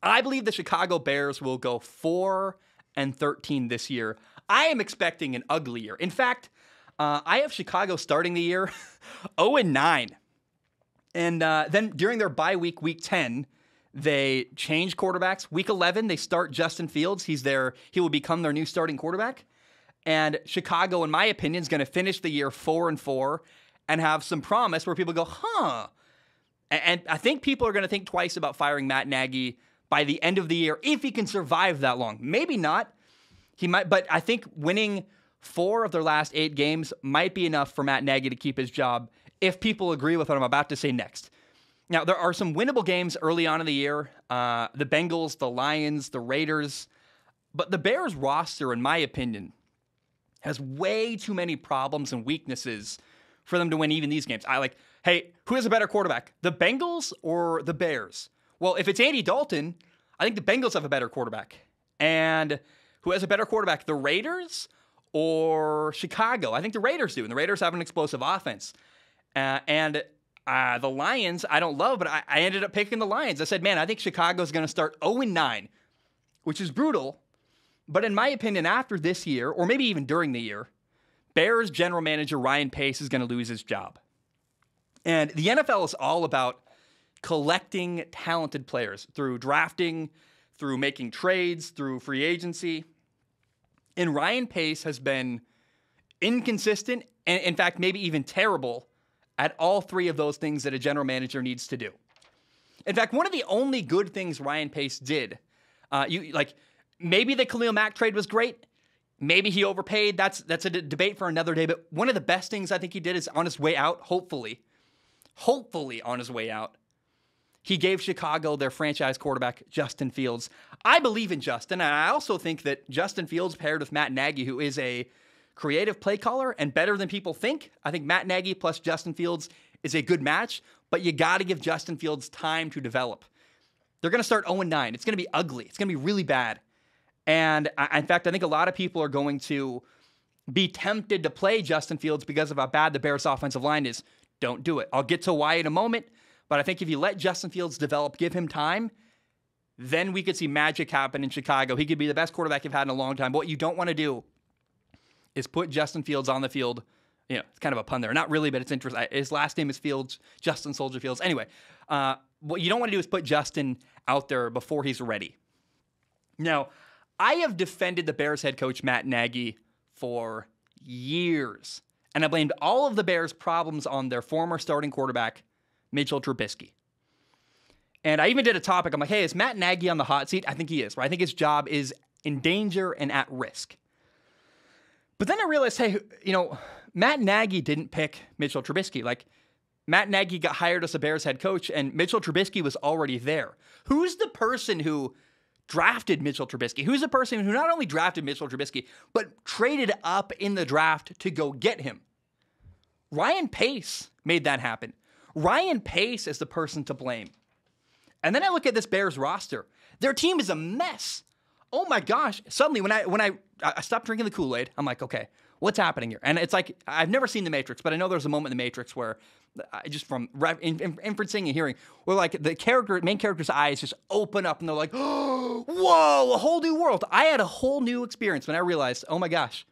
I believe the Chicago Bears will go 4-13 this year. I am expecting an ugly year. In fact, I have Chicago starting the year 0-9. And then during their bye week, week 10, they change quarterbacks. Week 11, they start Justin Fields. He will become their new starting quarterback. And Chicago, in my opinion, is going to finish the year 4-4 and have some promise where people go, huh. And I think people are going to think twice about firing Matt Nagy by the end of the year if he can survive that long. Maybe not. He might, but I think winning 4 of their last 8 games might be enough for Matt Nagy to keep his job if people agree with what I'm about to say next. Now, there are some winnable games early on in the year. The Bengals, the Lions, the Raiders. But the Bears roster, in my opinion, has way too many problems and weaknesses for them to win even these games. Hey, who has a better quarterback, the Bengals or the Bears? Well, if it's Andy Dalton, I think the Bengals have a better quarterback. And who has a better quarterback, the Raiders or Chicago? I think the Raiders do, and the Raiders have an explosive offense. And the Lions, I don't love, but I ended up picking the Lions. I said, man, I think Chicago's going to start 0-9, which is brutal. But in my opinion, after this year, or maybe even during the year, Bears general manager Ryan Pace is going to lose his job. And the NFL is all about collecting talented players through drafting, through making trades, through free agency. And Ryan Pace has been inconsistent and, in fact, maybe even terrible at all 3 of those things that a general manager needs to do. In fact, one of the only good things Ryan Pace did, maybe the Khalil Mack trade was great. Maybe he overpaid. That's a debate for another day. But one of the best things I think he did is on his way out, hopefully on his way out, he gave Chicago their franchise quarterback, Justin Fields. I believe in Justin, and I also think that Justin Fields paired with Matt Nagy, who is a creative play caller and better than people think. I think Matt Nagy plus Justin Fields is a good match, but you got to give Justin Fields time to develop. They're going to start 0-9. It's going to be ugly. It's going to be really bad. And in fact, I think a lot of people are going to be tempted to play Justin Fields because of how bad the Bears' offensive line is. Don't do it. I'll get to why in a moment, but I think if you let Justin Fields develop, give him time, then we could see magic happen in Chicago. He could be the best quarterback you've had in a long time. But what you don't want to do is put Justin Fields on the field. You know, it's kind of a pun there. Not really, but it's interesting. His last name is Fields, Justin Soldier Fields. Anyway, what you don't want to do is put Justin out there before he's ready. Now, I have defended the Bears head coach, Matt Nagy, for years. And I blamed all of the Bears' problems on their former starting quarterback, Mitchell Trubisky. And I even did a topic. I'm like, hey, is Matt Nagy on the hot seat? I think he is. Right? I think his job is in danger and at risk. But then I realized, hey, Matt Nagy didn't pick Mitchell Trubisky. Like, Matt Nagy got hired as a Bears head coach, and Mitchell Trubisky was already there. Who's the person who drafted Mitchell Trubisky? Who's the person who not only drafted Mitchell Trubisky, but traded up in the draft to go get him? Ryan Pace made that happen. Ryan Pace is the person to blame. And then I look at this Bears roster. Their team is a mess. Oh my gosh. Suddenly, when I stopped drinking the Kool-Aid, I'm like, okay, what's happening here? And it's like, I've never seen The Matrix, but I know there's a moment in The Matrix where, just from inferencing and hearing, where like the main character's eyes just open up and they're like, oh, whoa, a whole new world. I had a whole new experience when I realized, oh my gosh,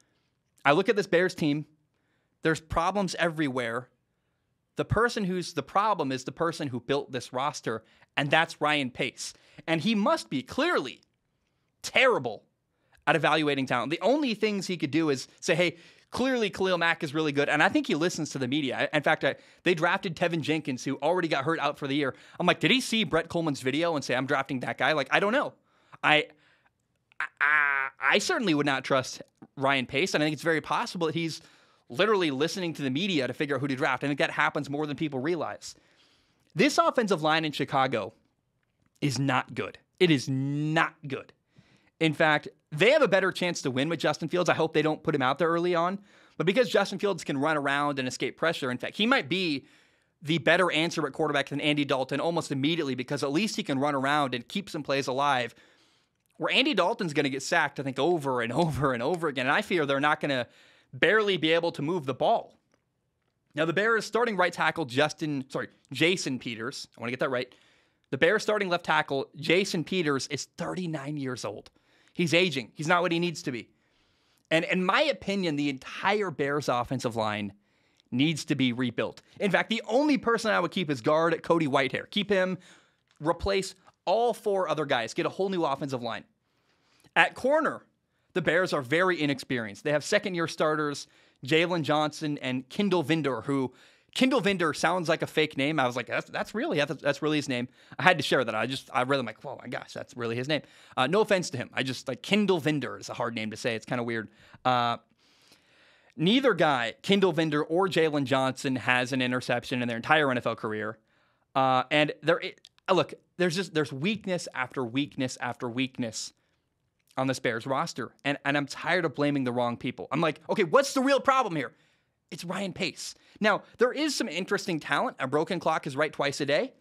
I look at this Bears team, there's problems everywhere. The person who's the problem is the person who built this roster, and that's Ryan Pace. And he must be clearly terrible at evaluating talent. The only things he could do is say, hey, clearly Khalil Mack is really good. And I think he listens to the media. In fact, they drafted Tevin Jenkins, who already got hurt out for the year. I'm like, did he see Brett Coleman's video and say, I'm drafting that guy? Like, I don't know. I certainly would not trust Ryan Pace. And I think it's very possible that he's literally listening to the media to figure out who to draft. I think that happens more than people realize. This offensive line in Chicago is not good. It is not good. In fact, they have a better chance to win with Justin Fields. I hope they don't put him out there early on. But because Justin Fields can run around and escape pressure, in fact, he might be the better answer at quarterback than Andy Dalton almost immediately, because at least he can run around and keep some plays alive. Where Andy Dalton's going to get sacked, I think, over and over and over again. And I fear they're not going to barely be able to move the ball. Now, the Bears starting right tackle Jason Peters, I want to get that right, The Bears starting left tackle, Jason Peters, is 39 years old. He's aging. He's not what he needs to be. And in my opinion, the entire Bears offensive line needs to be rebuilt. In fact, the only person I would keep is guard Cody Whitehair. Keep him, replace all 4 other guys, get a whole new offensive line. At corner, the Bears are very inexperienced. They have second-year starters, Jalen Johnson and Kindle Vindor, who Kindle Vindor sounds like a fake name. I was like, that's really his name. I had to share that. I read them like, oh my gosh, that's really his name. No offense to him. I just like Kindle Vindor is a hard name to say. It's kind of weird. Neither guy, Kindle Vindor or Jalen Johnson, has an interception in their entire NFL career. And there's weakness after weakness after weakness on this Bears roster. And I'm tired of blaming the wrong people. I'm like, okay, what's the real problem here? It's Ryan Pace. Now, there is some interesting talent. A broken clock is right twice a day.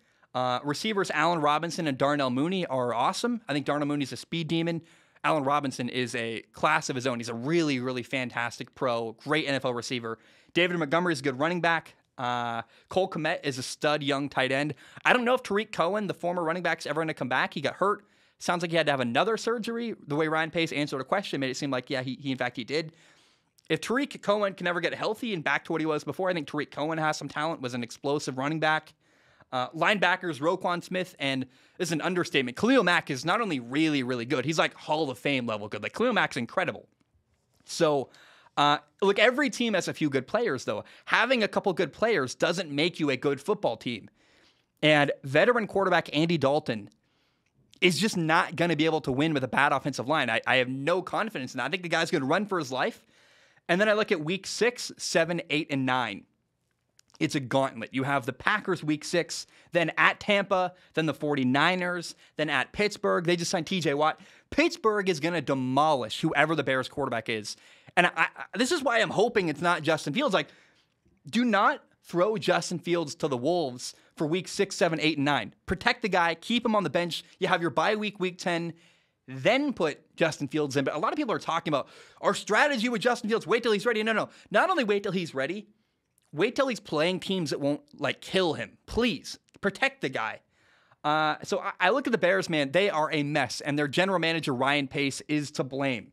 Receivers Allen Robinson and Darnell Mooney are awesome. I think Darnell Mooney's a speed demon. Allen Robinson is a class of his own. He's a really, really fantastic pro, great NFL receiver. David Montgomery is a good running back. Cole Kmet is a stud young tight end. I don't know if Tariq Cohen, the former running back, is ever going to come back. He got hurt. Sounds like he had to have another surgery. The way Ryan Pace answered a question made it seem like, yeah, he in fact, he did. If Tariq Cohen can ever get healthy and back to what he was before, I think Tariq Cohen has some talent, was an explosive running back. Linebackers, Roquan Smith, and this is an understatement, Khalil Mack is not only really, really good, he's like Hall of Fame level good. Like, Khalil Mack's incredible. So, look, every team has a few good players, though. Having a couple good players doesn't make you a good football team. And veteran quarterback Andy Dalton is just not going to be able to win with a bad offensive line. I have no confidence in that. I think the guy's going to run for his life. And then I look at week 6, 7, 8, and 9. It's a gauntlet. You have the Packers week 6, then at Tampa, then the 49ers, then at Pittsburgh. They just signed TJ Watt. Pittsburgh is going to demolish whoever the Bears quarterback is. And this is why I'm hoping it's not Justin Fields. Like, do not throw Justin Fields to the Wolves for week 6, 7, 8, and 9. Protect the guy. Keep him on the bench. You have your bye week, week 10. Then put Justin Fields in. But a lot of people are talking about our strategy with Justin Fields. Wait till he's ready. No. Not only wait till he's ready, wait till he's playing teams that won't, like, kill him. Please, protect the guy. So I look at the Bears, man. They are a mess, and their general manager, Ryan Pace, is to blame.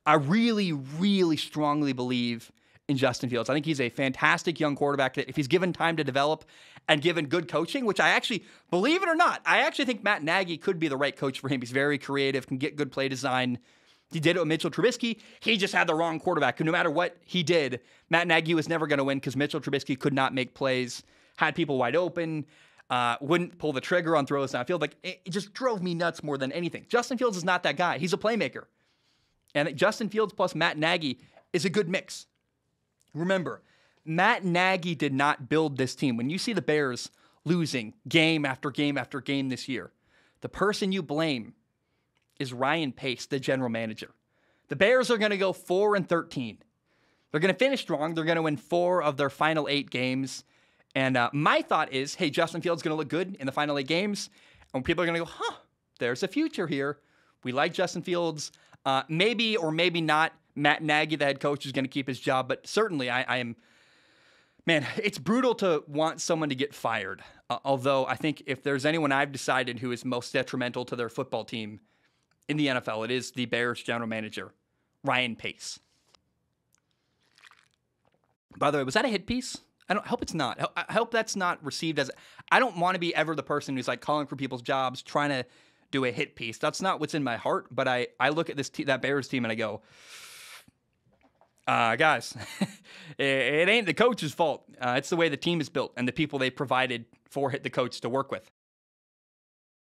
I really, really strongly believe in Justin Fields. I think he's a fantastic young quarterback that if he's given time to develop and given good coaching, which I actually, believe it or not, I actually think Matt Nagy could be the right coach for him. He's very creative, can get good play design. He did it with Mitchell Trubisky. He just had the wrong quarterback. No matter what he did, Matt Nagy was never going to win because Mitchell Trubisky could not make plays, had people wide open, wouldn't pull the trigger on throws downfield. Like, it just drove me nuts more than anything. Justin Fields is not that guy. He's a playmaker. And Justin Fields plus Matt Nagy is a good mix. Remember, Matt Nagy did not build this team. When you see the Bears losing game after game after game this year, the person you blame is Ryan Pace, the general manager. The Bears are going to go 4-13. They're going to finish strong. They're going to win 4 of their final 8 games. And my thought is, hey, Justin Fields is going to look good in the final 8 games. And people are going to go, there's a future here. We like Justin Fields. Maybe or maybe not, Matt Nagy, the head coach, is going to keep his job. But certainly I am, man, it's brutal to want someone to get fired. Although I think if there's anyone I've decided who is most detrimental to their football team in the NFL, it is the Bears general manager, Ryan Pace. By the way, was that a hit piece? I hope it's not. I hope that's not received as, I don't want to be ever the person who's like calling for people's jobs, trying to do a hit piece. That's not what's in my heart. But I look at that Bears team and I go, guys, it ain't the coach's fault. It's the way the team is built and the people they provided for the coach to work with.